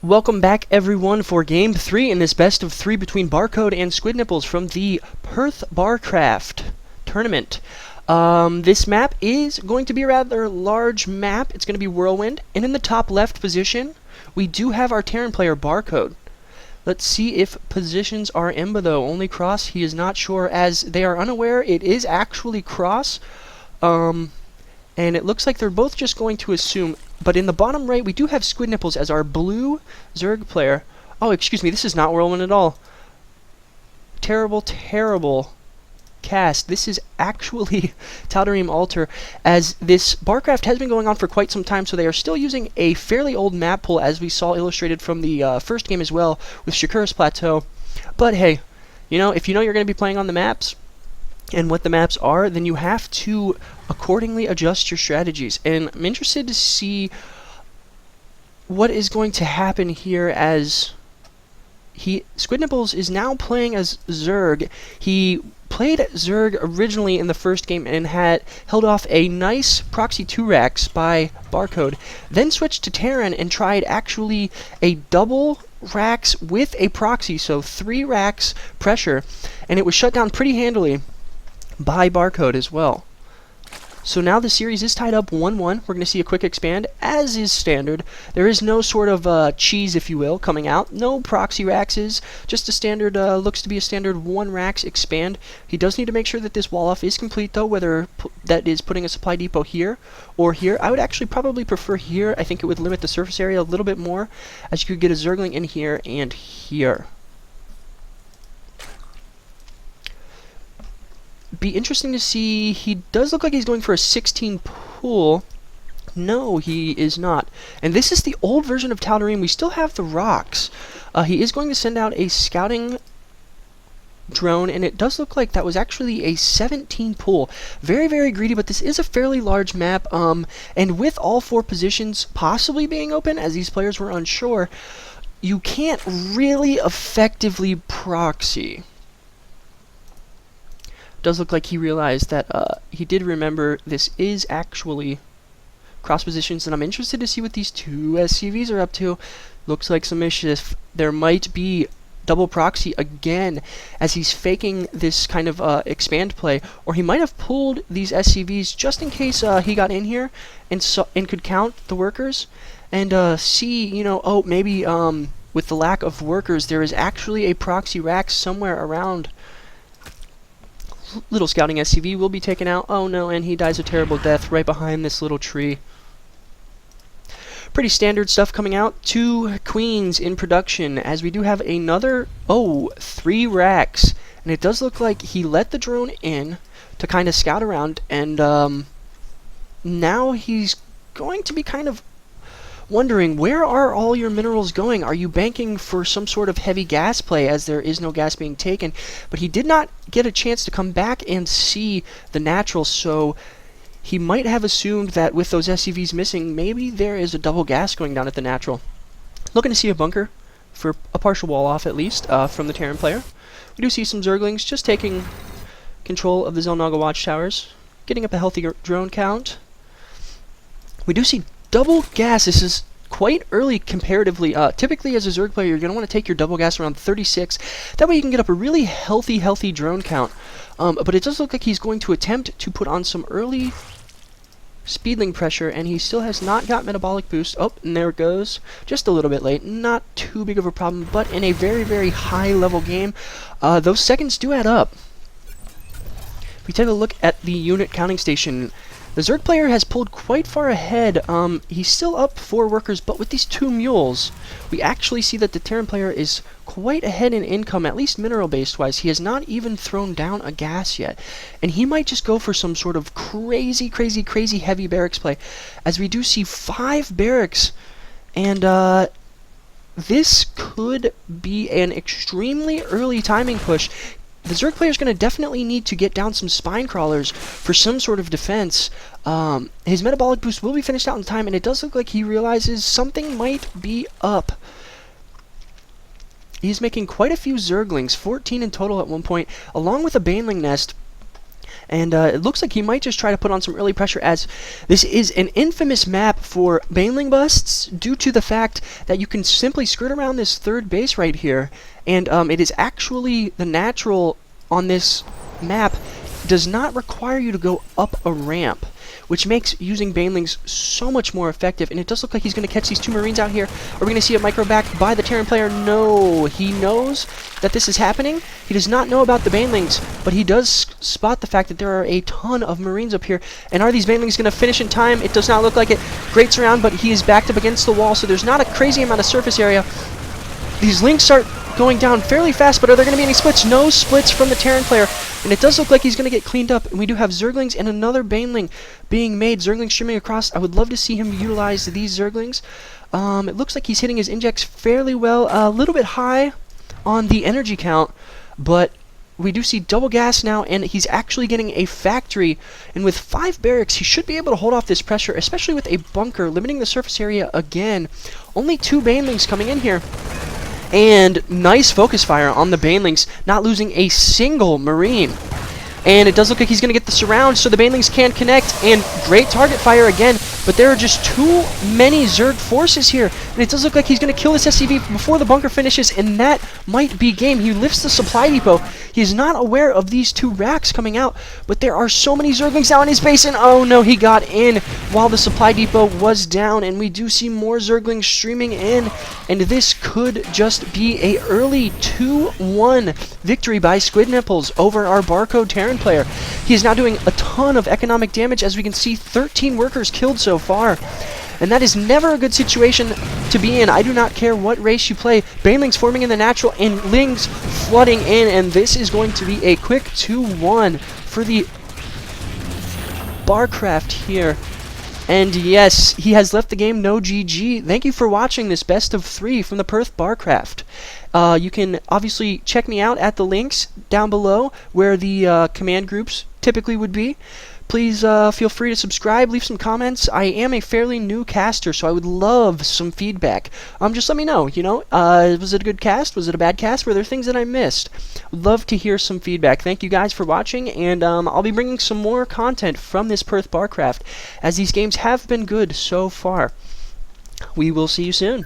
Welcome back, everyone, for Game 3 in this best of 3 between Barcode and Squidnipples from the Perth Barcraft tournament. This map is going to be a rather large map. It's going to be Whirlwind, and in the top left position, we do have our Terran player Barcode. Let's see if positions are Emba, though. Only cross, he is not sure, as they are unaware it is actually cross. And it looks like they're both just going to assume. But in the bottom right, we do have Squidnipples as our blue Zerg player. Oh, excuse me, this is not Whirlwind at all. Terrible, terrible cast. This is actually Tal'Darim Altar, as this Barcraft has been going on for quite some time, so they are still using a fairly old map pool, as we saw illustrated from the first game as well, with Shakura's Plateau. But hey, you know, if you know you're going to be playing on the maps, and what the maps are, then you have to accordingly adjust your strategies. And I'm interested to see what is going to happen here, as Squidnipples is now playing as Zerg. He played Zerg originally in the first game and had held off a nice proxy 2 racks by Barcode, then switched to Terran and tried actually a double racks with a proxy, so 3 racks pressure, and it was shut down pretty handily by Barcode as well. So now the series is tied up 1-1. We're going to see a quick expand, as is standard. There is no sort of cheese, if you will, coming out. No proxy racks, just a standard, looks to be a standard 1 racks expand. He does need to make sure that this wall off is complete, though, whether that is putting a supply depot here or here. I would actually probably prefer here. I think it would limit the surface area a little bit more, as you could get a Zergling in here and here. Be interesting to see. He does look like he's going for a 16 pool. No, he is not. And this is the old version of Tal'Darim. We still have the rocks. He is going to send out a scouting drone, and it does look like that was actually a 17 pool. Very, very greedy, but this is a fairly large map. And with all 4 positions possibly being open, as these players were unsure, you can't really effectively proxy. Does look like he realized that he did remember this is actually cross positions, and I'm interested to see what these 2 SCVs are up to. Looks like some mischief. There might be double proxy again, as he's faking this kind of expand play, or he might have pulled these SCVs just in case he got in here and could count the workers and see, you know, oh, maybe with the lack of workers there is actually a proxy rack somewhere around. Little scouting SCV will be taken out. Oh no, and he dies a terrible death right behind this little tree. Pretty standard stuff coming out. 2 queens in production, as we do have another, 3 racks. And it does look like he let the drone in to kind of scout around, and now he's going to be kind of wondering, where are all your minerals going? Are you banking for some sort of heavy gas play, as there is no gas being taken? But he did not get a chance to come back and see the natural, so he might have assumed that with those SCVs missing, maybe there is a double gas going down at the natural. Looking to see a bunker for a partial wall off, at least, from the Terran player. We do see some Zerglings just taking control of the Xel'Naga watchtowers, getting up a healthy drone count. We do see double gas. This is quite early comparatively. Typically, as a Zerg player, you're going to want to take your double gas around 36. That way you can get up a really healthy drone count. But it does look like he's going to attempt to put on some early speedling pressure, and he still has not got metabolic boost. Oh, and there it goes. Just a little bit late. Not too big of a problem, but in a very, very high-level game, those seconds do add up. If we take a look at the unit counting station, the Zerg player has pulled quite far ahead. He's still up 4 workers, but with these 2 mules, we actually see that the Terran player is quite ahead in income, at least mineral-based wise. He has not even thrown down a gas yet, and he might just go for some sort of crazy heavy barracks play, as we do see 5 barracks, and this could be an extremely early timing push. The Zerg player is going to definitely need to get down some spine crawlers for some sort of defense. His metabolic boost will be finished out in time, and it does look like he realizes something might be up. He's making quite a few Zerglings, 14 in total at one point, along with a Baneling nest. And it looks like he might just try to put on some early pressure, as this is an infamous map for baneling busts due to the fact that you can simply skirt around this third base right here. And it is actually the natural on this map does not require you to go up a ramp, which makes using banelings so much more effective. And it does look like he's going to catch these two Marines out here. Are we going to see a micro back by the Terran player? No, he knows that this is happening. He does not know about the banelings, but he does spot the fact that there are a ton of Marines up here. And are these banelings going to finish in time? It does not look like it. Great surround, but he is backed up against the wall, so there's not a crazy amount of surface area. These links start going down fairly fast, but are there going to be any splits? No splits from the Terran player, and it does look like he's going to get cleaned up. And we do have Zerglings and another baneling being made. Zerglings streaming across. I would love to see him utilize these Zerglings. It looks like he's hitting his injects fairly well, a little bit high on the energy count, but we do see double gas now, and he's actually getting a factory. And with 5 barracks, he should be able to hold off this pressure, especially with a bunker, limiting the surface area again. Only 2 banelings coming in here. And nice focus fire on the banelings, not losing a single Marine. And it does look like he's going to get the surround, so the banelings can connect. And great target fire again, but there are just too many Zerg forces here. And it does look like he's going to kill this SCV before the bunker finishes, and that might be game. He lifts the supply depot. He is not aware of these 2 racks coming out, but there are so many Zerglings now in his base, and oh no, he got in while the supply depot was down. And we do see more Zerglings streaming in, and this could just be a early 2-1 victory by Squidnipples over our Barcode Terran player. He is now doing a ton of economic damage, as we can see 13 workers killed so far. And that is never a good situation to be in. I do not care what race you play. Banelings forming in the natural and lings flooding in, and this is going to be a quick 2-1 for the Barcraft here. And yes, he has left the game no GG. Thank you for watching this best of 3 from the Perth Barcraft. You can obviously check me out at the links down below where the command groups typically would be. Please feel free to subscribe, leave some comments. I am a fairly new caster, so I would love some feedback. Just let me know, was it a good cast? Was it a bad cast? Were there things that I missed? Would love to hear some feedback. Thank you guys for watching, and I'll be bringing some more content from this Perth Barcraft, as these games have been good so far. We will see you soon.